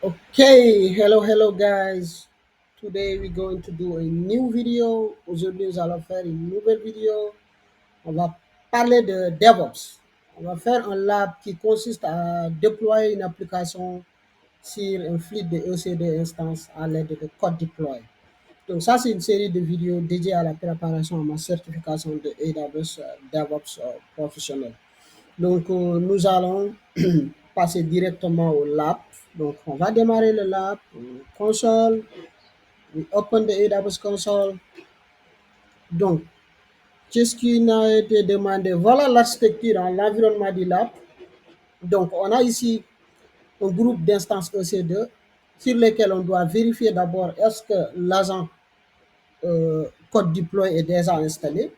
Okay, hello guys. Today we're going to do a new video. Aujourd'hui, nous allons faire une nouvelle vidéo. On va parler de DevOps. On va faire un lab qui consiste à déployer une application sur un flux de EC2 instances à l'aide de code deploy. Donc ça, c'est une série de vidéos dédiées à la préparation à ma certification de AWS DevOps professionnel. Donc, nous allons passer directement au lab. Donc, on va démarrer le lab. Console, we open the AWS console. Donc, qu'est-ce qui a été demandé? Voilà l'architecture, hein, l'environnement du lab. Donc, on a ici un groupe d'instances EC2 sur lesquelles on doit vérifier d'abord est-ce que l'agent code deploy est déjà installé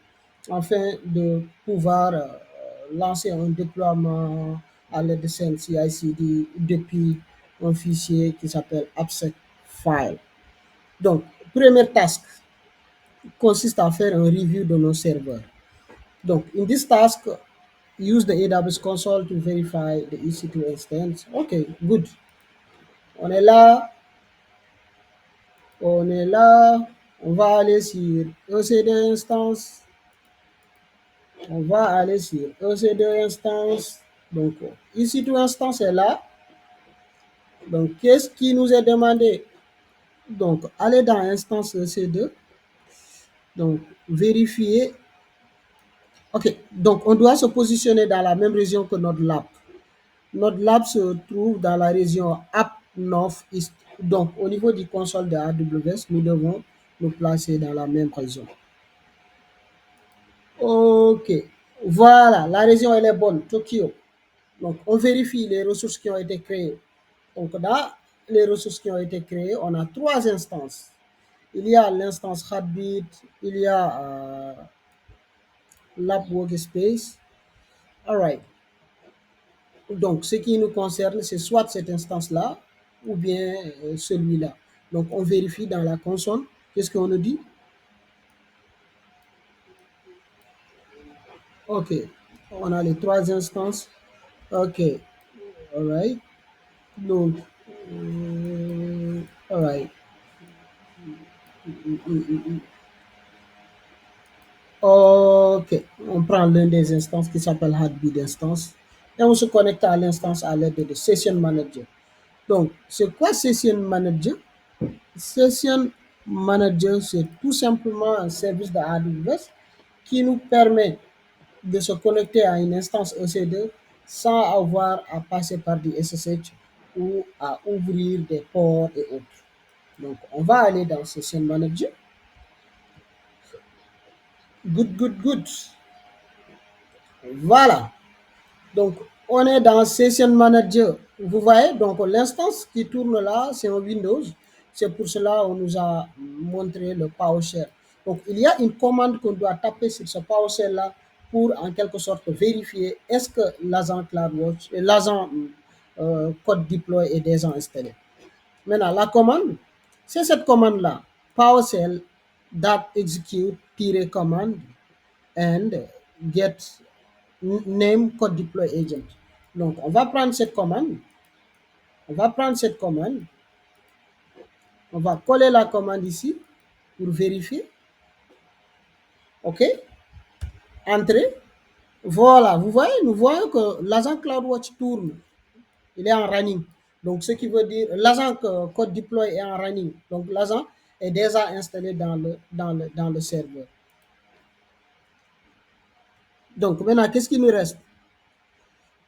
afin de pouvoir lancer un déploiement à l'aide de CI/CD depuis un fichier qui s'appelle AppSec file. Donc, première task consiste à faire un review de nos serveurs. Donc, in this task, use the AWS console to verify the EC2 instance. OK, good. On est là, on est là. On va aller sur EC2 instance. On va aller sur EC2 instance. Donc, EC2 instance est là. Donc, qu'est-ce qui nous est demandé? Donc, aller dans instance EC2. Donc, vérifier. OK. Donc, on doit se positionner dans la même région que notre lab. Notre lab se trouve dans la région App North East. Donc, au niveau du console de AWS, nous devons nous placer dans la même région. OK. Voilà, la région, elle est bonne, Tokyo. Donc, on vérifie les ressources qui ont été créées. Donc, dans les ressources qui ont été créées, on a trois instances. Il y a l'instance Heartbeat, il y a Lab Workspace. All right. Donc, ce qui nous concerne, c'est soit cette instance-là ou bien celui-là. Donc, on vérifie dans la console. Qu'est-ce qu'on nous dit? OK. On a les trois instances. OK. All right. Donc, all right. OK, on prend l'un des instances qui s'appelle Heartbeat Instance et on se connecte à l'instance à l'aide de Session Manager. Donc, c'est quoi Session Manager? Session Manager, c'est tout simplement un service de AWS qui nous permet de se connecter à une instance EC2 sans avoir à passer par du SSH ou à ouvrir des ports et autres. Donc, on va aller dans Session Manager. Good, good, good. Voilà. Donc, on est dans Session Manager. Vous voyez, donc l'instance qui tourne là, c'est un Windows. C'est pour cela qu'on nous a montré le PowerShell. Donc, il y a une commande qu'on doit taper sur ce PowerShell-là pour, en quelque sorte, vérifier est-ce que l'agent CloudWatch, l'agent code deploy est déjà installé. Maintenant, la commande, c'est cette commande-là. PowerShell execute-command and get name code deploy agent. Donc, on va prendre cette commande. On va prendre cette commande. On va coller la commande ici pour vérifier. OK. Entrer. Voilà. Vous voyez, nous voyons que l'agent CloudWatch tourne. Il est en running. Donc, ce qui veut dire l'agent code deploy est en running. Donc, l'agent est déjà installé dans le serveur. Donc, maintenant, qu'est-ce qui nous reste?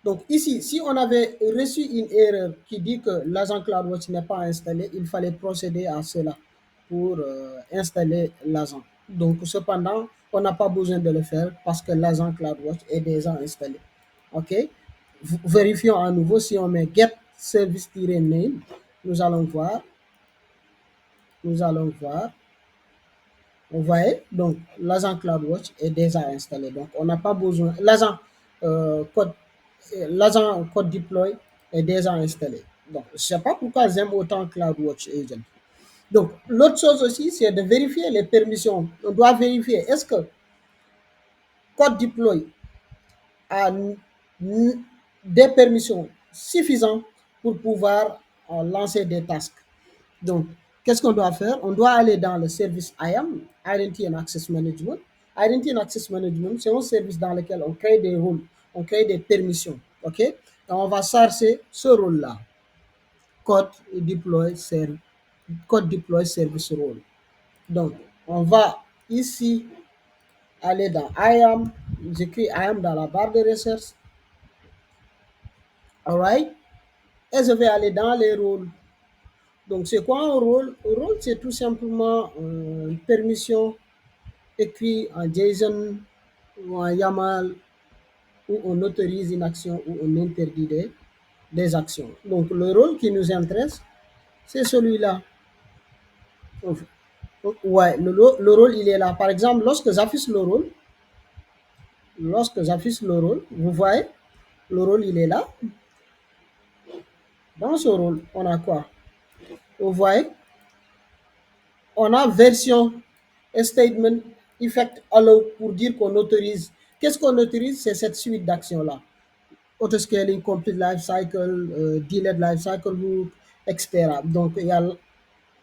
Donc ici, si on avait reçu une erreur qui dit que l'agent CloudWatch n'est pas installé, il fallait procéder à cela pour installer l'agent. Donc cependant, on n'a pas besoin de le faire parce que l'agent CloudWatch est déjà installé. OK? Vérifions à nouveau si on met get service-name. Nous allons voir. Nous allons voir. Vous voyez, donc l'agent CloudWatch est déjà installé. Donc on n'a pas besoin. Code, l'agent code deploy est déjà installé. Donc je ne sais pas pourquoi j'aime autant CloudWatch Agent. Donc l'autre chose aussi, c'est de vérifier les permissions. On doit vérifier est-ce que code deploy a des permissions suffisantes pour pouvoir lancer des tasks. Donc, qu'est-ce qu'on doit faire? On doit aller dans le service IAM, Identity and Access Management. Identity and Access Management, c'est un service dans lequel on crée des rôles, on crée des permissions. OK? Et on va chercher ce rôle-là. Code deploy, code deploy service role. Donc, on va ici aller dans IAM. J'écris IAM dans la barre de recherche. Alright? Et je vais aller dans les rôles. Donc, c'est quoi un rôle? Un rôle, c'est tout simplement une permission écrite en JSON ou en YAML où on autorise une action ou on interdit des actions. Donc, le rôle qui nous intéresse, c'est celui-là. Ouais, le rôle, il est là. Par exemple, lorsque j'affiche le rôle, vous voyez, le rôle, il est là. Dans ce rôle, on a quoi? Vous voyez, on a version, statement, effect, allow pour dire qu'on autorise. Qu'est-ce qu'on autorise? C'est cette suite d'actions-là. Autoscaling, complete lifecycle, delayed lifecycle loop, etc. Donc, il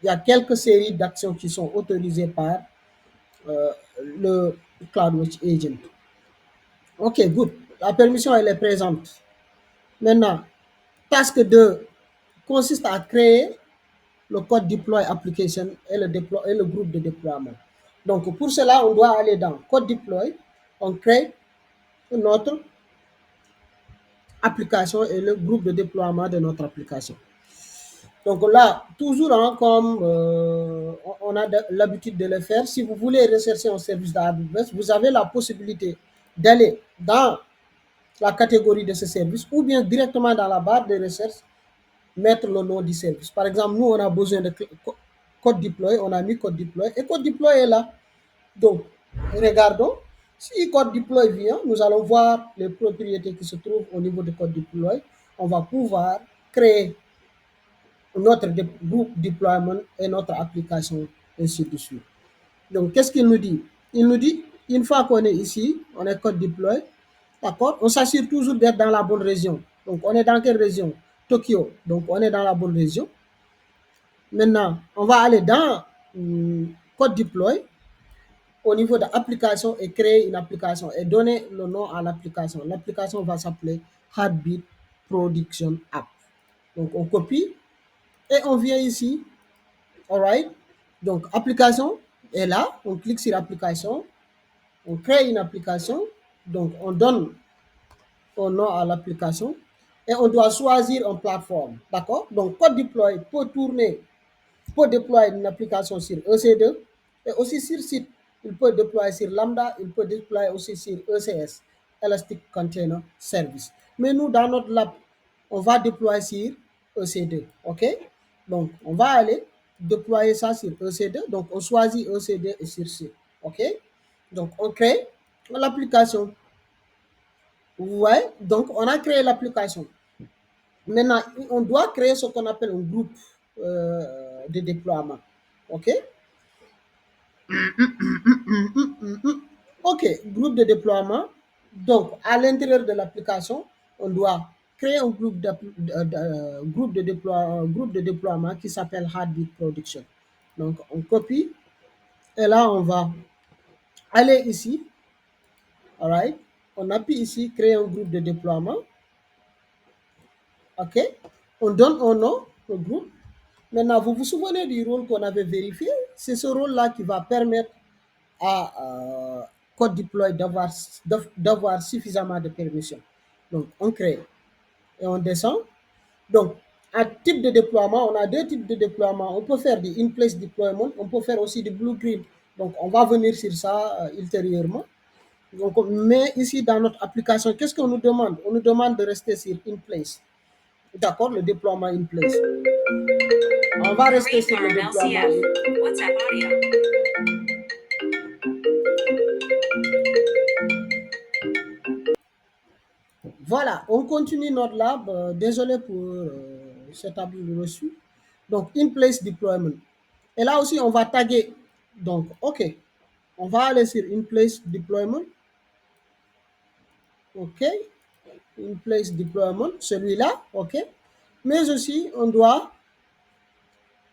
y a quelques séries d'actions qui sont autorisées par le CloudWatch Agent. OK, good. La permission, elle est présente. Maintenant, task 2 consiste à créer le code deploy application et le groupe de déploiement. Donc, pour cela, on doit aller dans code deploy, on crée notre application et le groupe de déploiement de notre application. Donc là, toujours comme on a l'habitude de le faire, si vous voulez rechercher un service d'AWS, vous avez la possibilité d'aller dans la catégorie de ce service ou bien directement dans la barre de recherche, mettre le nom du service. Par exemple, nous, on a besoin de code deploy, on a mis code deploy et code deploy est là. Donc, regardons. Si code deploy vient, nous allons voir les propriétés qui se trouvent au niveau de code deploy. On va pouvoir créer notre groupe deployment et notre application, ainsi de suite. Donc, qu'est-ce qu'il nous dit? Il nous dit, une fois qu'on est ici, on est code deploy, d'accord? On s'assure toujours d'être dans la bonne région. Donc, on est dans quelle région? Tokyo. Donc, on est dans la bonne région. Maintenant, on va aller dans code deploy au niveau de l'application et créer une application et donner le nom à l'application. L'application va s'appeler Heartbeat Production App. Donc, on copie et on vient ici. All right? Donc, application est là. On clique sur application. On crée une application. Donc, on donne un nom à l'application et on doit choisir une plateforme. D'accord? Donc, code deploy peut tourner, peut déployer une application sur EC2 et aussi sur site. Il peut déployer sur Lambda, il peut déployer aussi sur ECS, Elastic Container Service. Mais nous, dans notre lab, on va déployer sur EC2. OK? Donc, on va aller déployer ça sur EC2. Donc, on choisit EC2 et sur site. OK? Donc, on crée l'application. Vous voyez? Donc, on a créé l'application. Maintenant, on doit créer ce qu'on appelle un groupe de déploiement. OK? OK, groupe de déploiement. Donc, à l'intérieur de l'application, on doit créer un groupe groupe de déploiement qui s'appelle Heartbeat Production. Donc, on copie et là, on va aller ici. All right? On appuie ici, créer un groupe de déploiement. OK? On donne un nom au groupe. Maintenant, vous vous souvenez du rôle qu'on avait vérifié? C'est ce rôle-là qui va permettre à code deploy d'avoir suffisamment de permissions. Donc, on crée et on descend. Donc, un type de déploiement, on a deux types de déploiement. On peut faire du in-place deployment, on peut faire aussi du blue-green. Donc, on va venir sur ça ultérieurement. Donc, mais ici, dans notre application, qu'est-ce qu'on nous demande? On nous demande de rester sur in-place. D'accord, le déploiement in-place. On va rester sur le déploiement. WhatsApp audio. Voilà, on continue notre lab. Désolé pour cet abus reçu. Donc, in-place deployment. Et là aussi, on va taguer. Donc, OK. On va aller sur in-place deployment. OK. In-place deployment, celui-là. OK. Mais aussi, on doit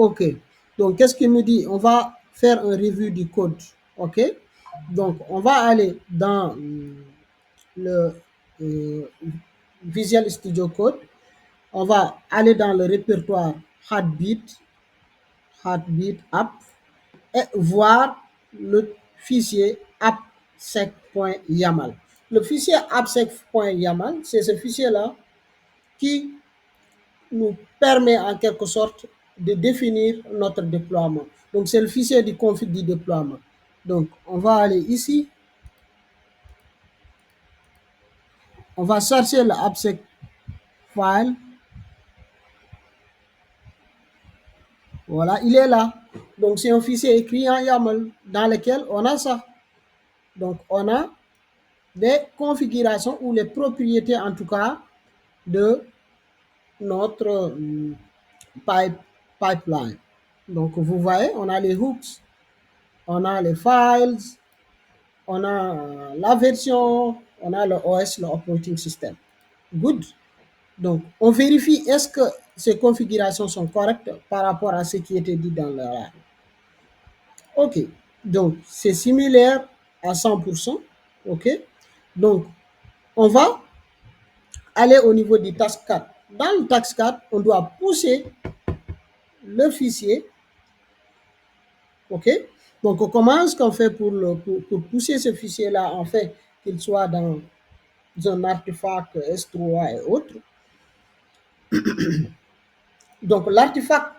OK. Donc, qu'est-ce qu'il nous dit? On va faire un review du code. OK. Donc, on va aller dans le euh, Visual Studio Code. On va aller dans le répertoire Heartbeat App et voir le fichier appsec.yaml. Le fichier appsec.yaml, c'est ce fichier-là qui nous permet en quelque sorte de définir notre déploiement. Donc, c'est le fichier du config du déploiement. Donc, on va aller ici. On va chercher le appsec file. Voilà, il est là. Donc, c'est un fichier écrit en YAML dans lequel on a ça. Donc, on a des configurations ou les propriétés, en tout cas, de notre pipeline. Donc, vous voyez, on a les hooks, on a les files, on a la version, on a le OS, le operating system. Good. Donc, on vérifie est-ce que ces configurations sont correctes par rapport à ce qui était dit dans le RAR. OK. Donc, c'est similaire à 100%. OK. Donc, on va aller au niveau du task 4. Dans le task 4, on doit pousser le fichier. OK. Donc, comment est-ce qu'on fait pour pousser ce fichier-là, en fait, qu'il soit dans un artefact S3 et autres. Donc, l'artefact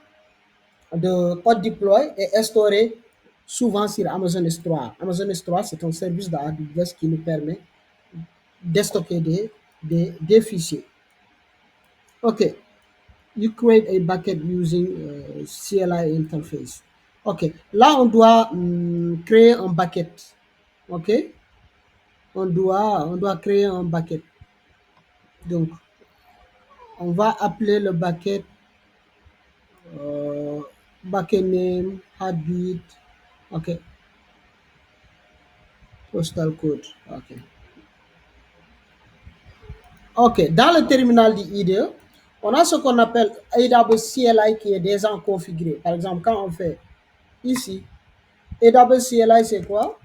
de code deploy est storé souvent sur Amazon S3. Amazon S3, c'est un service d'AWS qui nous permet de stocker des fichiers. OK. You create a bucket using CLI interface. OK. Là, on doit créer un bucket. OK. On doit créer un bucket. Donc, on va appeler le bucket bucket name, heartbeat. OK. Postal code. OK. OK. Dans le terminal d'IDE, on a ce qu'on appelle AWS CLI qui est déjà configuré. Par exemple, quand on fait ici, AWS CLI, c'est quoi?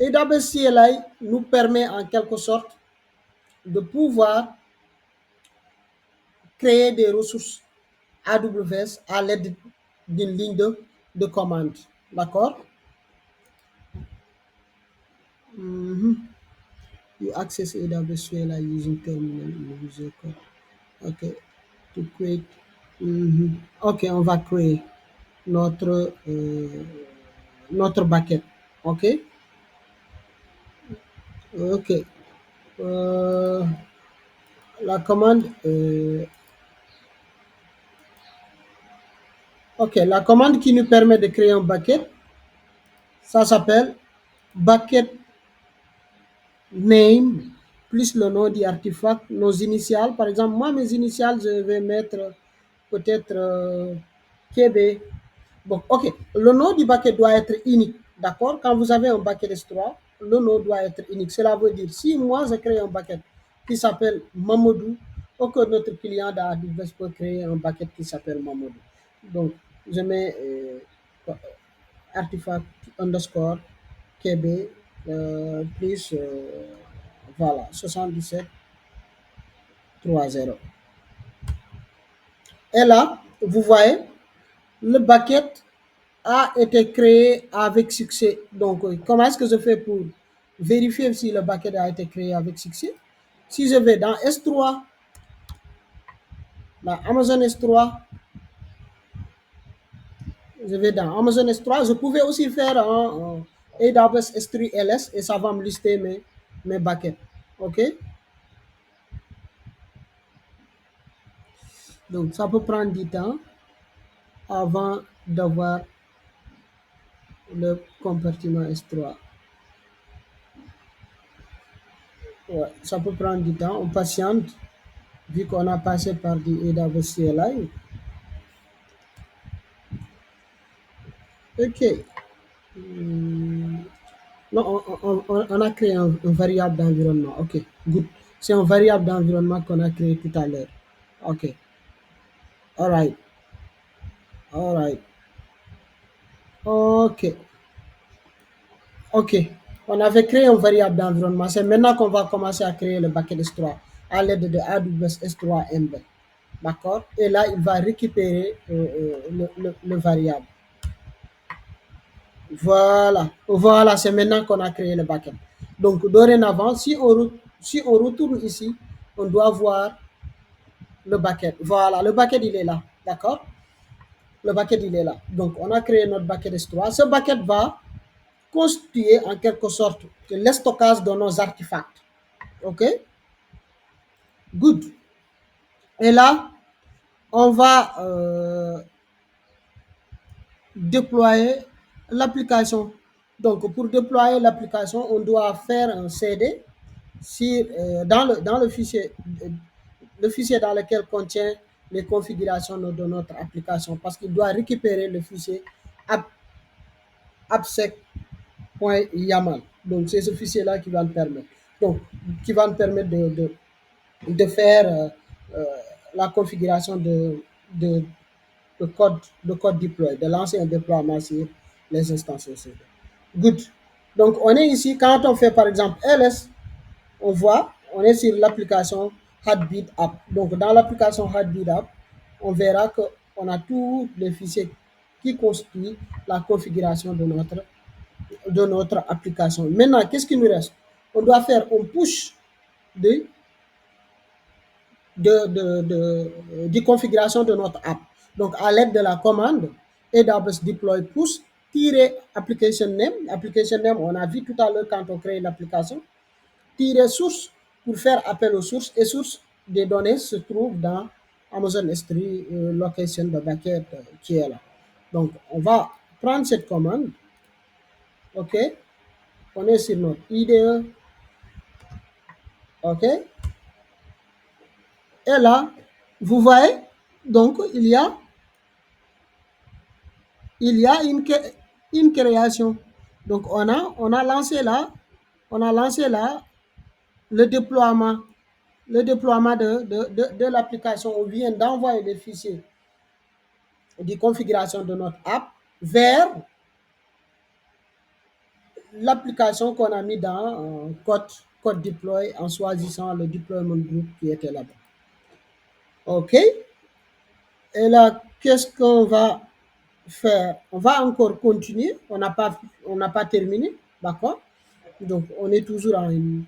AWS CLI nous permet en quelque sorte de pouvoir créer des ressources AWS à l'aide d'une ligne de commande. D'accord? You access AWS CLI using terminal in user code. OK. To create. OK, on va créer notre bucket. OK. OK. La commande. OK. La commande qui nous permet de créer un bucket, ça s'appelle bucket name plus le nom du artefact, nos initiales. Par exemple, moi, mes initiales, je vais mettre peut-être KB. Bon, OK. Le nom du bucket doit être unique. D'accord? Quand vous avez un bucket S3, le nom doit être unique. Cela veut dire, si moi, je crée un bucket qui s'appelle Mamadou, aucun notre client d'AWS peut créer un bucket qui s'appelle Mamadou. Donc, je mets artefact underscore KB plus, voilà, 77 30. Et là, vous voyez, le bucket a été créé avec succès. Donc, comment est-ce que je fais pour vérifier si le bucket a été créé avec succès? Si je vais dans S3, dans Amazon S3, je vais dans Amazon S3, je pouvais aussi faire un AWS S3 LS et ça va me lister mes buckets. OK? Donc, ça peut prendre du temps avant d'avoir le compartiment S3. Ouais, ça peut prendre du temps, on patiente, vu qu'on a passé par du AWS CLI. OK. Non, on a créé un variable d'environnement. OK, good. C'est un variable d'environnement qu'on a créé tout à l'heure. OK. All right. All right. OK. OK. On avait créé un variable d'environnement. C'est maintenant qu'on va commencer à créer le bucket S3 à l'aide de AWS S3 MB. D'accord? Et là, il va récupérer le variable. Voilà. Voilà, c'est maintenant qu'on a créé le backend. Donc, dorénavant, si on retourne ici, on doit voir le bucket. Voilà, le bucket, il est là. D'accord? Le bucket, il est là. Donc, on a créé notre bucket S3. Ce bucket va constituer en quelque sorte le stockage de nos artefacts. OK? Good. Et là, on va déployer l'application. Donc, pour déployer l'application, on doit faire un CD dans le fichier dans lequel contient les configurations de notre application parce qu'il doit récupérer le fichier appsec.yaml. Donc, c'est ce fichier-là qui va nous permettre. Donc, qui va nous permettre de faire euh, la configuration de, de code deploy, de lancer un déploiement sur les instances OCD. Good. Donc, on est ici, quand on fait par exemple ls, on voit, on est sur l'application Heartbeat App. Donc, dans l'application Heartbeat App, on verra qu'on a tous les fichiers qui constituent la configuration de notre application. Maintenant, qu'est-ce qui nous reste? On doit faire un push de, de configuration de notre app. Donc, à l'aide de la commande AWS deploy push application name. Application name, on a vu tout à l'heure quand on crée l'application. Source pour faire appel aux sources et source des données se trouve dans Amazon S3 location de bucket qui est là. Donc, on va prendre cette commande. OK. On est sur notre IDE. OK. Et là, vous voyez, donc il y a une création. Donc, on a lancé là le déploiement de l'application. On vient d'envoyer les fichiers de configuration de notre app vers l'application qu'on a mis dans code deploy en choisissant le deployment group qui était là-bas. OK. Et là, qu'est-ce qu'on va faire? On va encore continuer. On n'a pas terminé. D'accord? Donc, on est toujours à une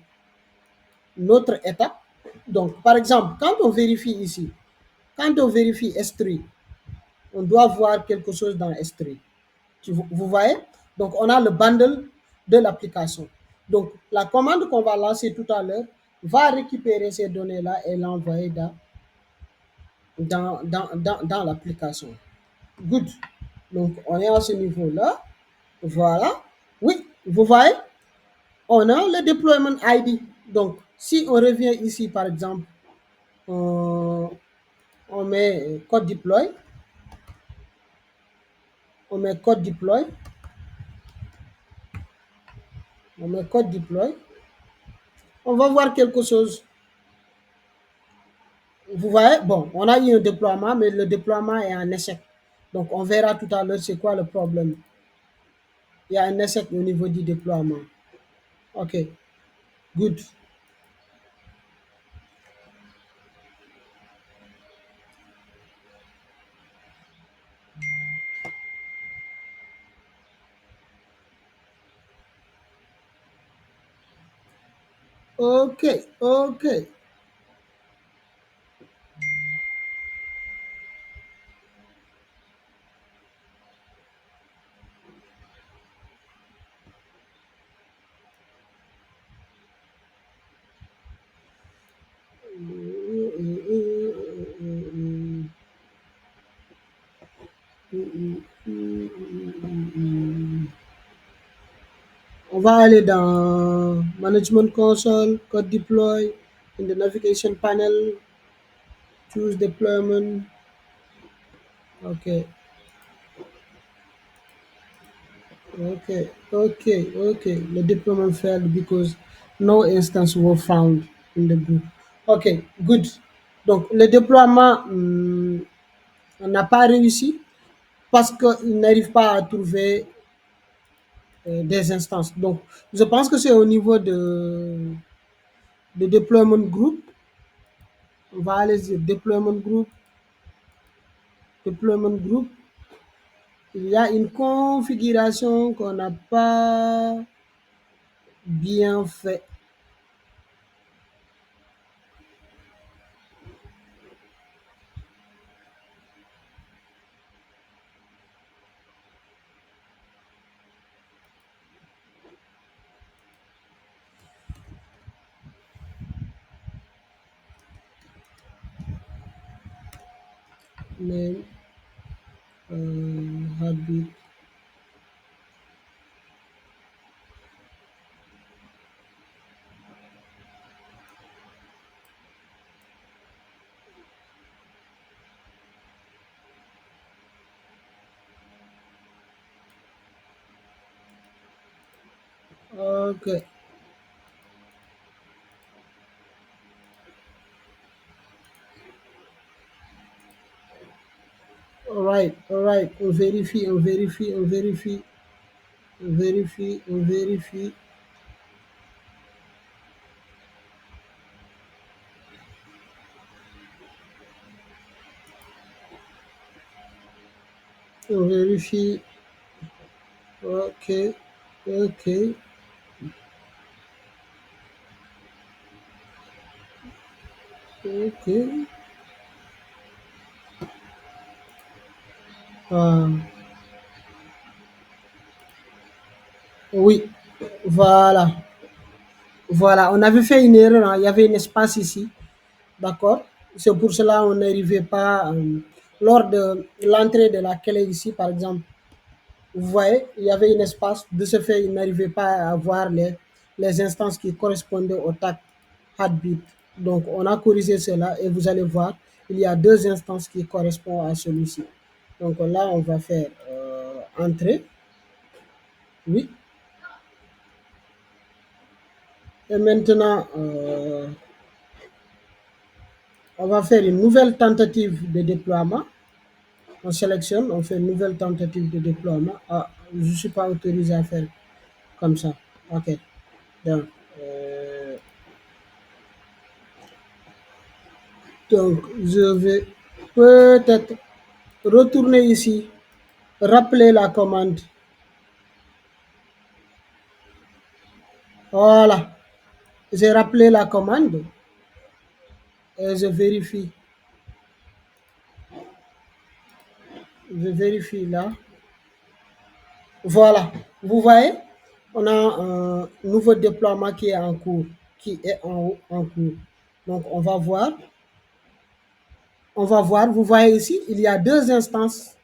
autre étape. Donc, par exemple, quand on vérifie ici, quand on vérifie S3, on doit voir quelque chose dans S3. Vous voyez? Donc, on a le bundle de l'application. Donc, la commande qu'on va lancer tout à l'heure va récupérer ces données-là et l'envoyer dans l'application. Good. Donc, on est à ce niveau-là. Voilà. Oui, vous voyez? On a le deployment ID. Donc, si on revient ici, par exemple, on met code deploy. On met code deploy. On met code deploy. On va voir quelque chose. Vous voyez, bon, on a eu un déploiement, mais le déploiement est un échec. Donc, on verra tout à l'heure c'est quoi le problème. Il y a un échec au niveau du déploiement. OK, good. OK, OK. On va aller dans Management Console, Code Deploy, in the Navigation Panel, choose Deployment. OK, OK, OK, OK. The deployment failed because no instance were found. in the group. Ok, good. Donc le déploiement n'a pas réussi parce qu'il n'arrive pas à trouver des instances. Donc je pense que c'est au niveau de deployment group. On va aller sur deployment group. Il y a une configuration qu'on n'a pas bien fait. Mais habit. Ok. All right. On vérifie, on vérifie, on vérifie, on vérifie, on vérifie, on vérifie. Ok, ok, ok. Ah, oui, voilà. Voilà, on avait fait une erreur, hein. Il y avait un espace ici, d'accord? C'est pour cela qu'on n'arrivait pas, lors de l'entrée de la clé ici, par exemple, vous voyez, il y avait un espace, de ce fait, il n'arrivait pas à voir les instances qui correspondaient au tag Heartbeat. Donc, on a corrigé cela et vous allez voir, il y a deux instances qui correspondent à celui-ci. Donc là, on va faire entrée, oui. Et maintenant, on va faire une nouvelle tentative de déploiement. On sélectionne, on fait une nouvelle tentative de déploiement. Ah, je ne suis pas autorisé à faire comme ça. OK. Donc, euh, donc je vais peut-être retourner ici, rappeler la commande. Voilà. J'ai rappelé la commande et je vérifie. Je vérifie là. Voilà. Vous voyez, on a un nouveau déploiement qui est en cours, qui est en cours. Donc, on va voir. On va voir. Vous voyez ici, il y a deux instances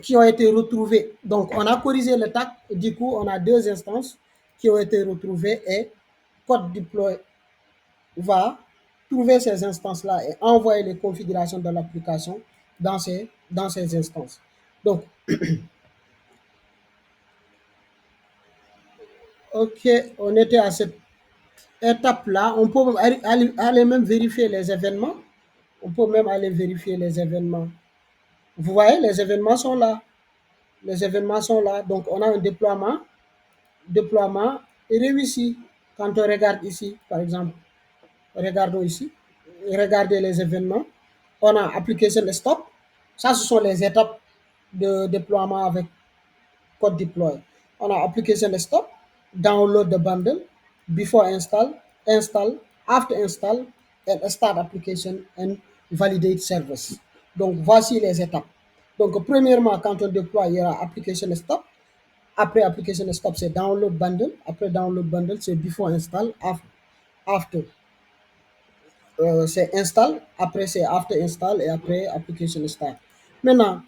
qui ont été retrouvées. Donc, on a corrigé le tag. Du coup, on a deux instances qui ont été retrouvées et code deploy va trouver ces instances-là et envoyer les configurations de l'application dans ces instances. Donc, OK, on était à cette étape-là. On peut aller même vérifier les événements. On peut même aller vérifier les événements. Vous voyez, les événements sont là. Les événements sont là. Donc, on a un déploiement réussi. Quand on regarde ici, par exemple, regardons ici, regardez les événements. On a application stop. Ça, ce sont les étapes de déploiement avec code deploy. On a application stop, download the bundle, before install, after install, and start application and validate service. Donc, voici les étapes. Donc, premièrement, quand on déploie, il y aura application stop. Après application stop, c'est download bundle. Après download bundle, c'est before install, after c'est install, après c'est after install et après application start. Maintenant,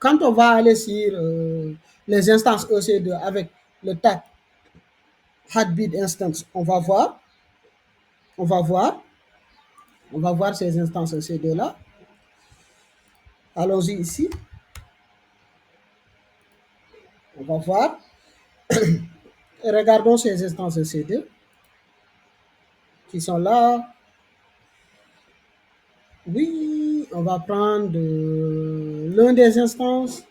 quand on va aller sur les instances EC2 avec le tag Heartbeat Instance, on va voir, on va voir ces instances EC2 là. Allons-y ici, on va voir, regardons ces instances EC2. qui sont là. Oui, on va prendre l'un des instances.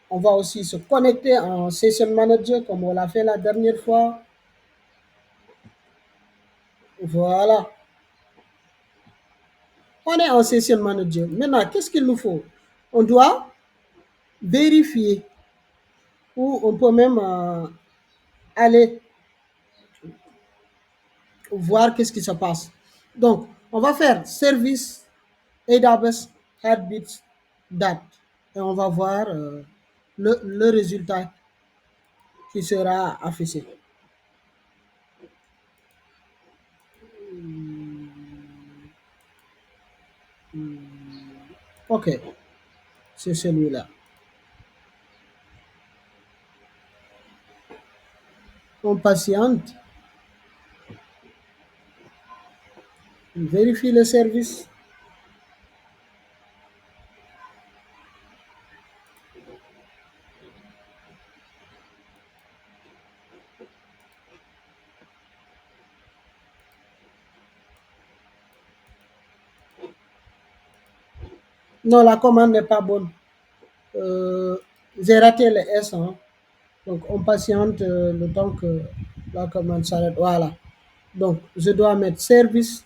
On va aussi se connecter en Session Manager comme on l'a fait la dernière fois. Voilà. On est en Session Manager. Maintenant, qu'est-ce qu'il nous faut? On doit vérifier ou on peut même aller voir qu'est-ce qui se passe. Donc, on va faire service AWS Heartbeat date et on va voir le résultat qui sera affiché. Ok, c'est celui-là. On patiente, on vérifie le service. Non, la commande n'est pas bonne. J'ai raté le S, hein. Donc on patiente le temps que la commande s'arrête. Voilà. Donc je dois mettre service.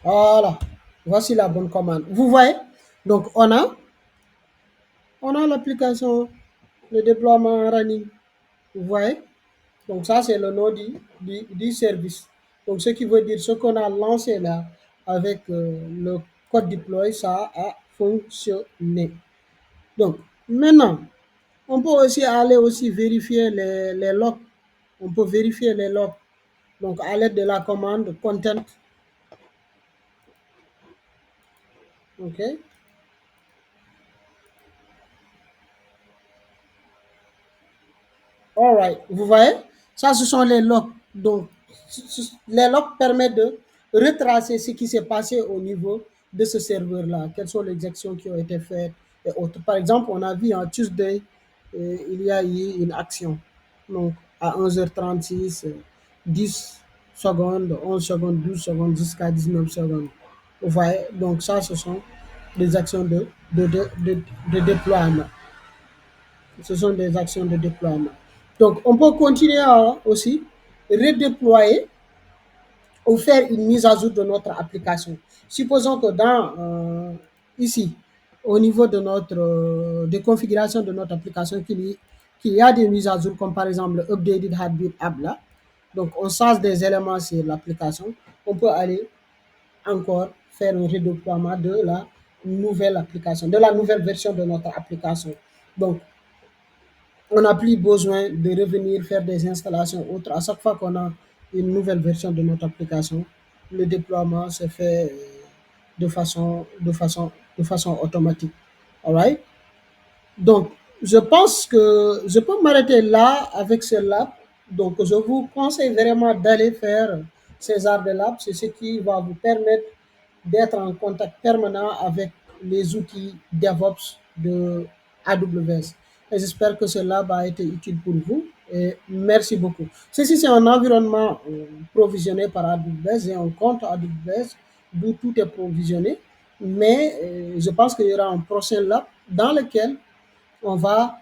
Voilà. Voici la bonne commande. Vous voyez? Donc on a l'application, le déploiement en running. Vous voyez? Donc ça c'est le nom du service. Donc ce qui veut dire ce qu'on a lancé là avec le code deploy, ça a fonctionné. Donc maintenant, on peut aussi aller aussi vérifier les logs. On peut vérifier les logs. Donc à l'aide de la commande content. OK. All right. Vous voyez? Ça, ce sont les logs. Donc, les logs permettent de retracer ce qui s'est passé au niveau de ce serveur-là. Quelles sont les actions qui ont été faites et autres. Par exemple, on a vu en Tuesday, il y a eu une action. Donc, à 11h36, 10 secondes, 11 secondes, 12 secondes, jusqu'à 19 secondes. Vous voyez? Donc, ça, ce sont des actions de déploiement. Ce sont des actions de déploiement. Donc, on peut continuer à aussi redéployer ou faire une mise à jour de notre application. Supposons que ici, au niveau de notre de configuration de notre application, qu'il y a des mises à jour, comme par exemple le Updated Heartbeat App là. Donc, on change des éléments sur l'application. On peut aller encore faire un redéploiement de la nouvelle application, de la nouvelle version de notre application. Donc, on n'a plus besoin de revenir faire des installations autres. À chaque fois qu'on a une nouvelle version de notre application, le déploiement se fait de façon automatique. All right? Donc, je pense que je peux m'arrêter là avec ce lab. Donc, je vous conseille vraiment d'aller faire ces arts de lab. C'est ce qui va vous permettre d'être en contact permanent avec les outils DevOps de AWS. Et j'espère que ce lab a été utile pour vous. Et merci beaucoup. Ceci, c'est un environnement provisionné par AWS et un compte AWS d'où tout est provisionné. Mais je pense qu'il y aura un prochain lab dans lequel on va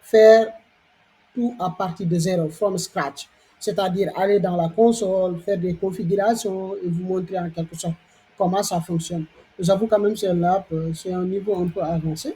faire tout à partir de zéro, from scratch. C'est-à-dire aller dans la console, faire des configurations et vous montrer en quelque sorte comment ça fonctionne. J'avoue quand même c'est là, c'est un niveau un peu avancé.